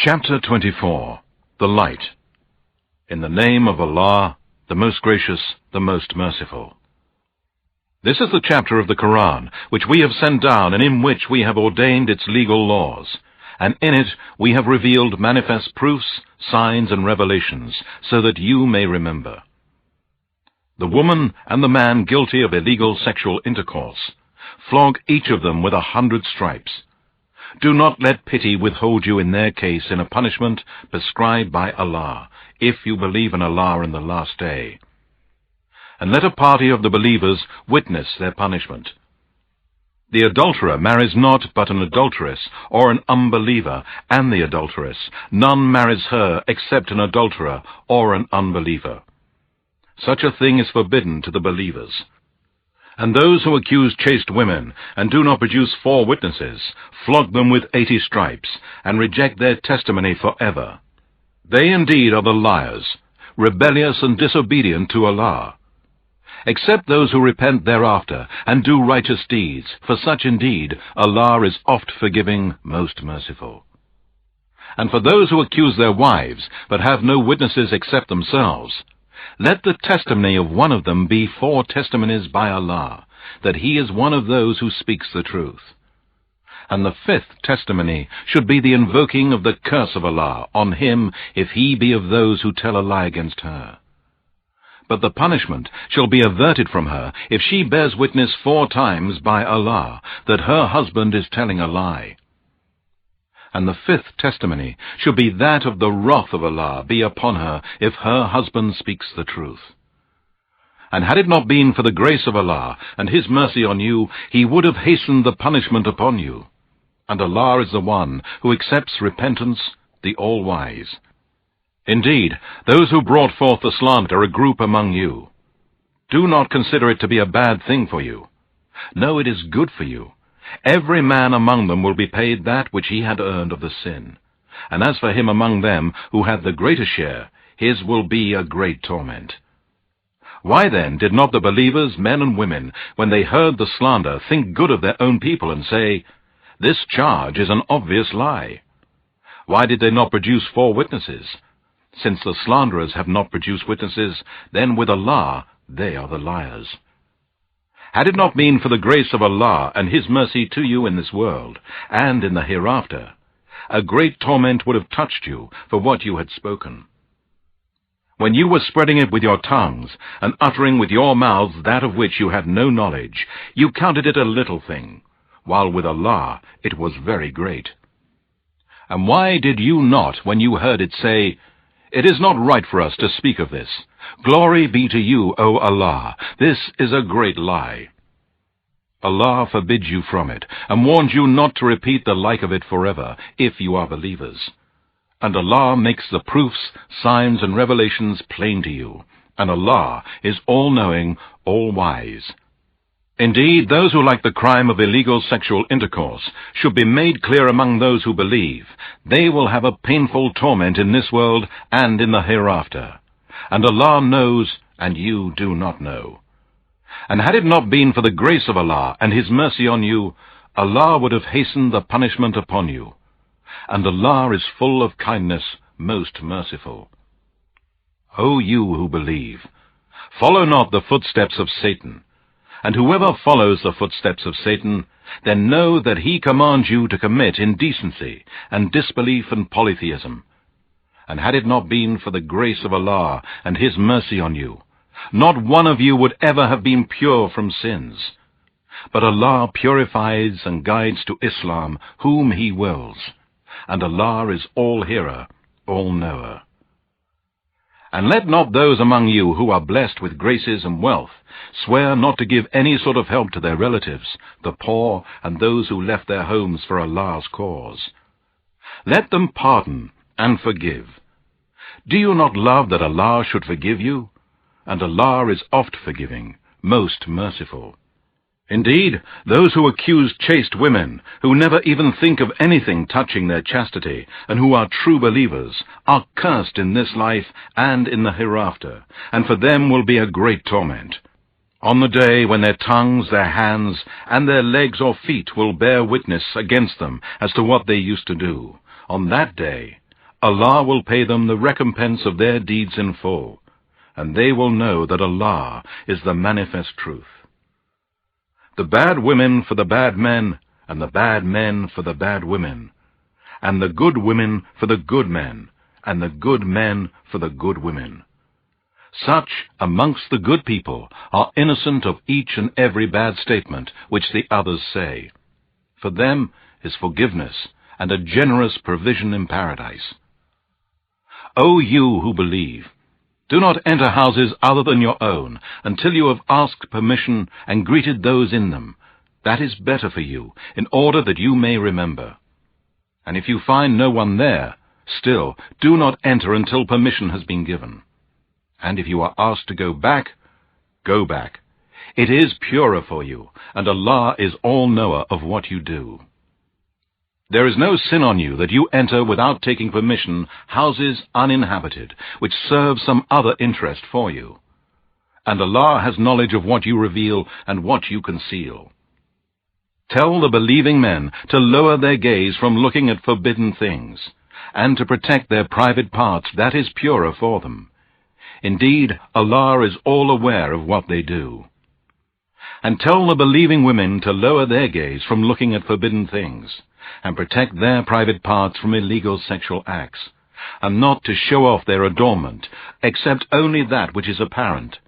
Chapter 24. The Light. In the name of Allah, the most gracious, the most merciful. This is the chapter of the Quran, which we have sent down and in which we have ordained its legal laws. And in it we have revealed manifest proofs, signs and revelations, so that you may remember. The woman and the man guilty of illegal sexual intercourse, flog each of them with 100 stripes. Do not let pity withhold you in their case in a punishment prescribed by Allah, if you believe in Allah in the last day. And let a party of the believers witness their punishment. The adulterer marries not but an adulteress or an unbeliever, and the adulteress. None marries her except an adulterer or an unbeliever. Such a thing is forbidden to the believers. And those who accuse chaste women, and do not produce 4 witnesses, flog them with 80 stripes, and reject their testimony forever. They indeed are the liars, rebellious and disobedient to Allah. Except those who repent thereafter, and do righteous deeds, for such indeed Allah is oft forgiving, most merciful. And for those who accuse their wives, but have no witnesses except themselves, let the testimony of one of them be 4 testimonies by Allah, that he is one of those who speaks the truth. And the 5th testimony should be the invoking of the curse of Allah on him, if he be of those who tell a lie against her. But the punishment shall be averted from her if she bears witness 4 times by Allah that her husband is telling a lie. And the 5th testimony should be that of the wrath of Allah be upon her if her husband speaks the truth. And had it not been for the grace of Allah and His mercy on you, He would have hastened the punishment upon you. And Allah is the one who accepts repentance, the All-Wise. Indeed, those who brought forth the slander are a group among you. Do not consider it to be a bad thing for you. No, it is good for you. Every man among them will be paid that which he had earned of the sin. And as for him among them who had the greater share, his will be a great torment. Why then did not the believers, men and women, when they heard the slander, think good of their own people and say, "This charge is an obvious lie"? Why did they not produce 4 witnesses? Since the slanderers have not produced witnesses, then with Allah they are the liars. Had it not been for the grace of Allah and His mercy to you in this world, and in the hereafter, a great torment would have touched you for what you had spoken. When you were spreading it with your tongues, and uttering with your mouths that of which you had no knowledge, you counted it a little thing, while with Allah it was very great. And why did you not, when you heard it, say, "It is not right for us to speak of this. Glory be to you, O Allah. This is a great lie"? Allah forbids you from it, and warns you not to repeat the like of it forever, if you are believers. And Allah makes the proofs, signs, and revelations plain to you, and Allah is all-knowing, all-wise. Indeed, those who like the crime of illegal sexual intercourse should be made clear among those who believe. They will have a painful torment in this world and in the hereafter. And Allah knows, and you do not know. And had it not been for the grace of Allah and His mercy on you, Allah would have hastened the punishment upon you. And Allah is full of kindness, most merciful. O you who believe, follow not the footsteps of Satan. And whoever follows the footsteps of Satan, then know that he commands you to commit indecency and disbelief and polytheism. And had it not been for the grace of Allah and His mercy on you, not one of you would ever have been pure from sins. But Allah purifies and guides to Islam whom He wills, and Allah is all-hearer, all-knower. And let not those among you who are blessed with graces and wealth swear not to give any sort of help to their relatives, the poor, and those who left their homes for Allah's cause. Let them pardon and forgive. Do you not love that Allah should forgive you? And Allah is oft forgiving, most merciful. Indeed, those who accuse chaste women, who never even think of anything touching their chastity, and who are true believers, are cursed in this life and in the hereafter, and for them will be a great torment. On the day when their tongues, their hands, and their legs or feet will bear witness against them as to what they used to do, on that day Allah will pay them the recompense of their deeds in full, and they will know that Allah is the manifest truth. The bad women for the bad men, and the bad men for the bad women, and the good women for the good men, and the good men for the good women. Such amongst the good people are innocent of each and every bad statement which the others say. For them is forgiveness and a generous provision in paradise. O you who believe, do not enter houses other than your own until you have asked permission and greeted those in them. That is better for you, in order that you may remember. And if you find no one there, still do not enter until permission has been given. And if you are asked to go back, go back. It is purer for you, and Allah is all-knower of what you do. There is no sin on you that you enter without taking permission houses uninhabited, which serve some other interest for you. And Allah has knowledge of what you reveal and what you conceal. Tell the believing men to lower their gaze from looking at forbidden things, and to protect their private parts. That is purer for them. Indeed, Allah is all aware of what they do. And tell the believing women to lower their gaze from looking at forbidden things, and protect their private parts from illegal sexual acts, and not to show off their adornment, except only that which is apparent,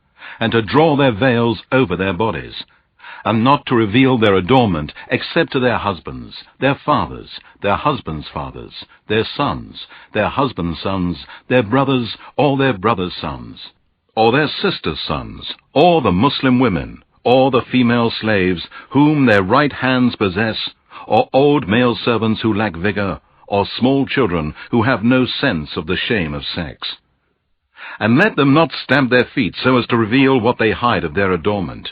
and to draw their veils over their bodies, and not to reveal their adornment except to their husbands, their fathers, their husbands' fathers, their sons, their husbands' sons, their brothers, or their brothers' sons, or their sisters' sons, or the Muslim women, or the female slaves whom their right hands possess, or old male servants who lack vigor, or small children who have no sense of the shame of sex. And let them not stamp their feet so as to reveal what they hide of their adornment.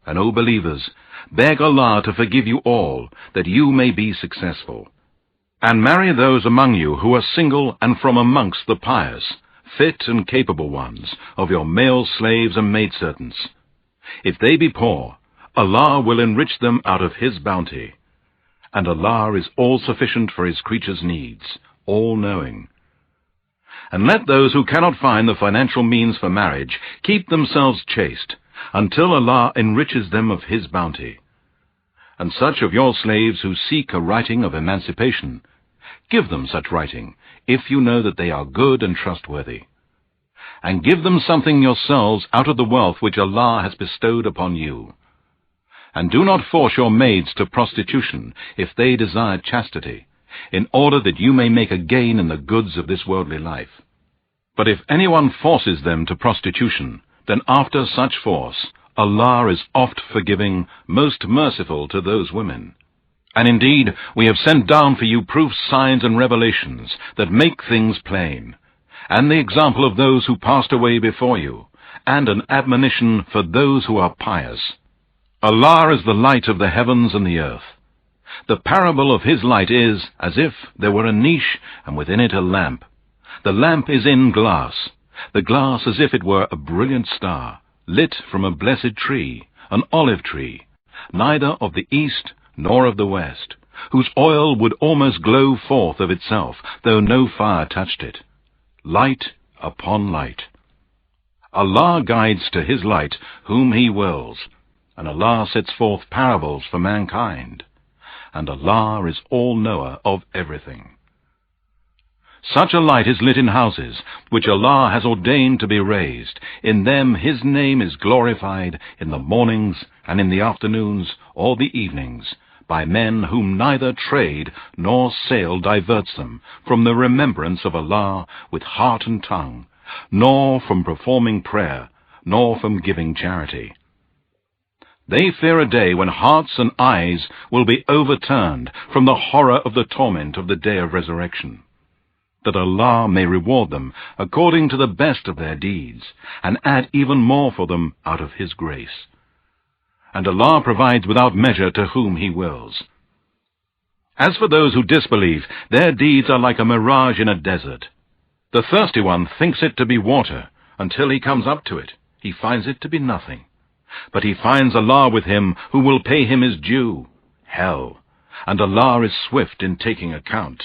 And, O believers, beg Allah to forgive you all, that you may be successful. And marry those among you who are single and from amongst the pious, fit and capable ones, of your male slaves and maidservants. If they be poor, Allah will enrich them out of His bounty. And Allah is all-sufficient for His creatures' needs, all-knowing. And let those who cannot find the financial means for marriage keep themselves chaste, until Allah enriches them of His bounty. And such of your slaves who seek a writing of emancipation, give them such writing, if you know that they are good and trustworthy. And give them something yourselves out of the wealth which Allah has bestowed upon you. And do not force your maids to prostitution, if they desire chastity, in order that you may make a gain in the goods of this worldly life. But if anyone forces them to prostitution, then after such force, Allah is oft forgiving, most merciful to those women. And indeed, we have sent down for you proofs, signs, and revelations that make things plain, and the example of those who passed away before you, and an admonition for those who are pious. Allah is the light of the heavens and the earth. The parable of His light is as if there were a niche, and within it a lamp. The lamp is in glass, the glass as if it were a brilliant star, lit from a blessed tree, an olive tree, neither of the east nor of the west, whose oil would almost glow forth of itself, though no fire touched it. Light upon light. Allah guides to His light whom He wills, and Allah sets forth parables for mankind, and Allah is all-knower of everything. Such a light is lit in houses, which Allah has ordained to be raised. In them His name is glorified in the mornings and in the afternoons or the evenings, by men whom neither trade nor sale diverts them from the remembrance of Allah with heart and tongue, nor from performing prayer, nor from giving charity. They fear a day when hearts and eyes will be overturned from the horror of the torment of the day of resurrection, that Allah may reward them according to the best of their deeds, and add even more for them out of His grace. And Allah provides without measure to whom He wills. As for those who disbelieve, their deeds are like a mirage in a desert. The thirsty one thinks it to be water, until he comes up to it. He finds it to be nothing. But he finds Allah with him who will pay him his due, hell, and Allah is swift in taking account.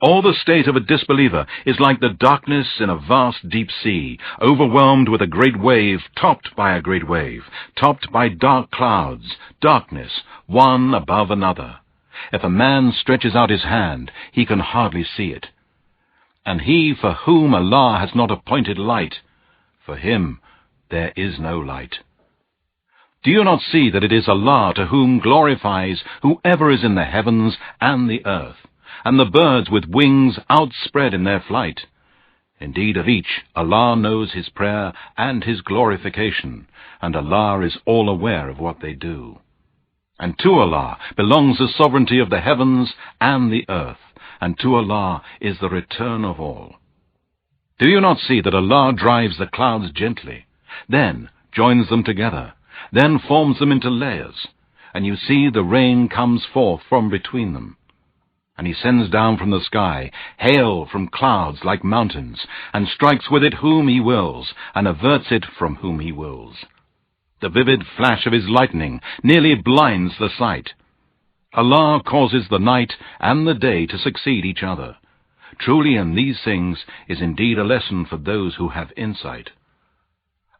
Or the state of a disbeliever is like the darkness in a vast deep sea, overwhelmed with a great wave, topped by a great wave, topped by dark clouds, darkness, one above another. If a man stretches out his hand, he can hardly see it. And he for whom Allah has not appointed light, for him there is no light. Do you not see that it is Allah to whom glorifies whoever is in the heavens and the earth, and the birds with wings outspread in their flight? Indeed, of each Allah knows his prayer and his glorification, and Allah is all aware of what they do. And to Allah belongs the sovereignty of the heavens and the earth, and to Allah is the return of all. Do you not see that Allah drives the clouds gently, then joins them together, then forms them into layers, and you see the rain comes forth from between them? And he sends down from the sky hail from clouds like mountains, and strikes with it whom he wills, and averts it from whom he wills. The vivid flash of his lightning nearly blinds the sight. Allah causes the night and the day to succeed each other. Truly in these things is indeed a lesson for those who have insight.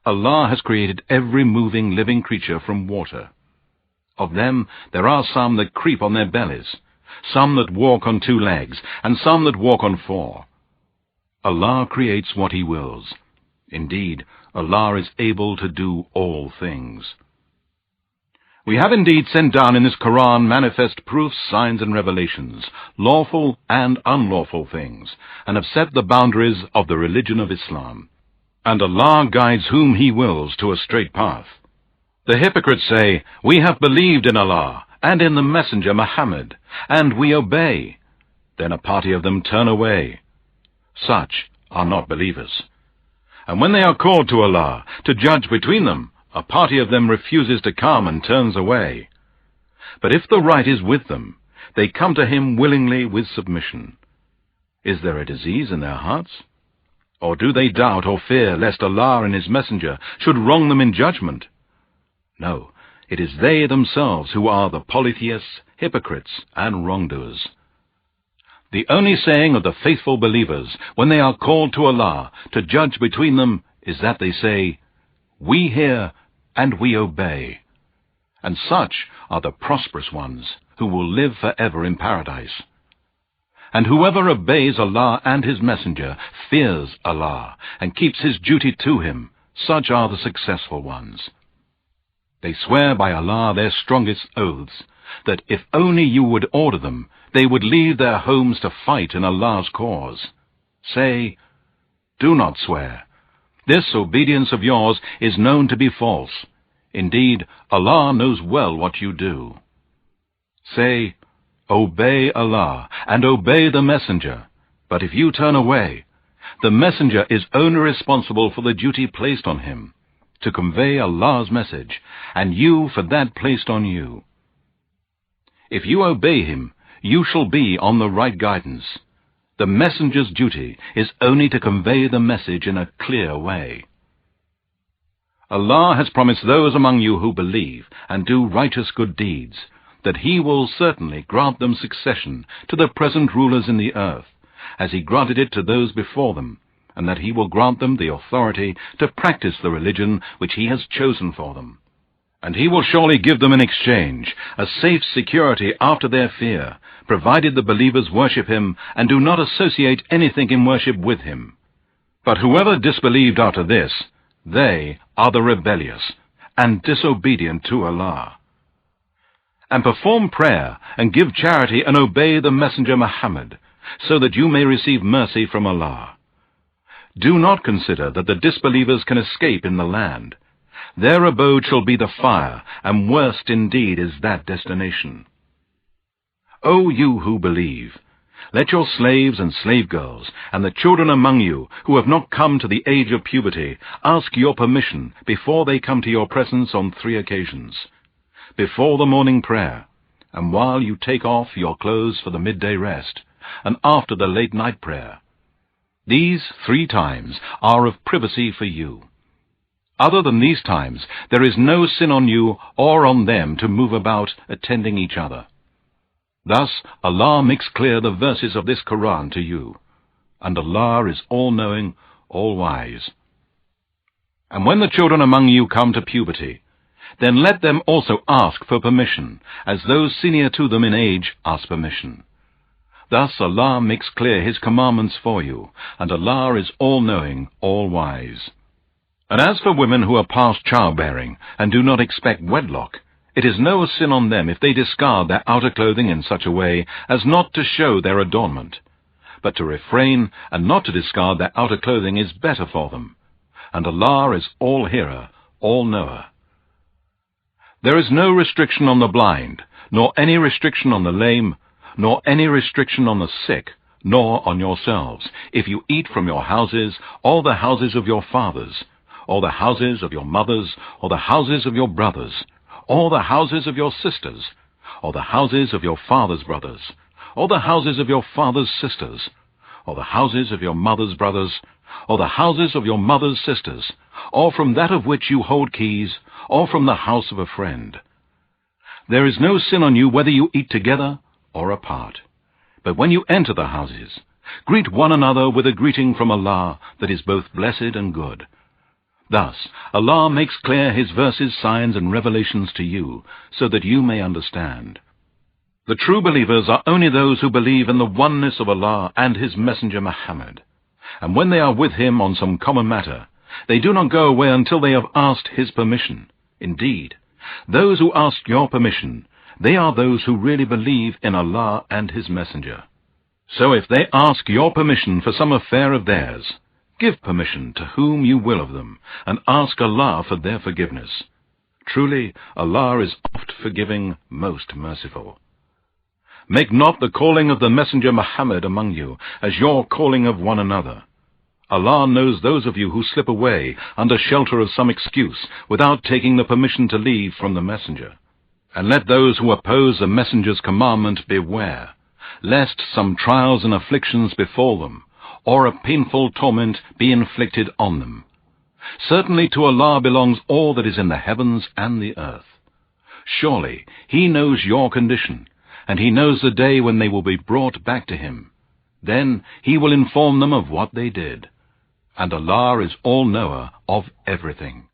Allah has created every moving living creature from water. Of them there are some that creep on their bellies, some that walk on 2 legs, and some that walk on 4. Allah creates what he wills. Indeed, Allah is able to do all things. We have indeed sent down in this Quran manifest proofs, signs, and revelations, lawful and unlawful things, and have set the boundaries of the religion of Islam. And Allah guides whom he wills to a straight path. The hypocrites say, "We have believed in Allah and in the Messenger Muhammad, and we obey." Then a party of them turn away. Such are not believers. And when they are called to Allah to judge between them, a party of them refuses to come and turns away. But if the right is with them, they come to him willingly with submission. Is there a disease in their hearts? Or do they doubt or fear lest Allah and his messenger should wrong them in judgment? No, it is they themselves who are the polytheists, hypocrites, and wrongdoers. The only saying of the faithful believers when they are called to Allah to judge between them is that they say, "We hear and we obey." And such are the prosperous ones who will live forever in paradise. And whoever obeys Allah and his messenger fears Allah and keeps his duty to him, such are the successful ones. They swear by Allah their strongest oaths, that if only you would order them, they would leave their homes to fight in Allah's cause. Say, do not swear. This obedience of yours is known to be false. Indeed, Allah knows well what you do. Say, obey Allah and obey the Messenger. But if you turn away, the Messenger is only responsible for the duty placed on him, to convey Allah's message, and you for that placed on you. If you obey him, you shall be on the right guidance. The messenger's duty is only to convey the message in a clear way. Allah has promised those among you who believe and do righteous good deeds that he will certainly grant them succession to the present rulers in the earth, as he granted it to those before them, and that he will grant them the authority to practice the religion which he has chosen for them. And he will surely give them in exchange a safe security after their fear, provided the believers worship him and do not associate anything in worship with him. But whoever disbelieved after this, they are the rebellious and disobedient to Allah. And perform prayer and give charity and obey the Messenger Muhammad, so that you may receive mercy from Allah. Do not consider that the disbelievers can escape in the land. Their abode shall be the fire, and worst indeed is that destination. O you who believe, let your slaves and slave girls, and the children among you who have not come to the age of puberty, ask your permission before they come to your presence on 3 occasions: before the morning prayer, and while you take off your clothes for the midday rest, and after the late night prayer. These 3 times are of privacy for you. Other than these times, there is no sin on you or on them to move about attending each other. Thus Allah makes clear the verses of this Quran to you, and Allah is all-knowing, all-wise. And when the children among you come to puberty, then let them also ask for permission, as those senior to them in age ask permission. Thus Allah makes clear His commandments for you, and Allah is all-knowing, all-wise. And as for women who are past childbearing and do not expect wedlock, it is no sin on them if they discard their outer clothing in such a way as not to show their adornment. But to refrain and not to discard their outer clothing is better for them. And Allah is all-hearer, all-knower. There is no restriction on the blind, nor any restriction on the lame, nor any restriction on the sick, nor on yourselves, if you eat from your houses, or the houses of your fathers, or the houses of your mothers, or the houses of your brothers, or the houses of your sisters, or the houses of your father's brothers, or the houses of your father's sisters, or the houses of your mother's brothers, or the houses of your mother's sisters, or from that of which you hold keys, or from the house of a friend. There is no sin on you whether you eat together or apart. But when you enter the houses, greet one another with a greeting from Allah that is both blessed and good. Thus, Allah makes clear His verses, signs, and revelations to you, so that you may understand. The true believers are only those who believe in the oneness of Allah and His Messenger Muhammad. And when they are with Him on some common matter, they do not go away until they have asked His permission. Indeed, those who ask your permission, they are those who really believe in Allah and His Messenger. So if they ask your permission for some affair of theirs, give permission to whom you will of them, and ask Allah for their forgiveness. Truly, Allah is oft forgiving, most merciful. Make not the calling of the Messenger Muhammad among you as your calling of one another. Allah knows those of you who slip away under shelter of some excuse without taking the permission to leave from the Messenger. And let those who oppose the Messenger's commandment beware, lest some trials and afflictions befall them, or a painful torment be inflicted on them. Certainly to Allah belongs all that is in the heavens and the earth. Surely He knows your condition, and He knows the day when they will be brought back to Him. Then He will inform them of what they did. And Allah is all-knower of everything.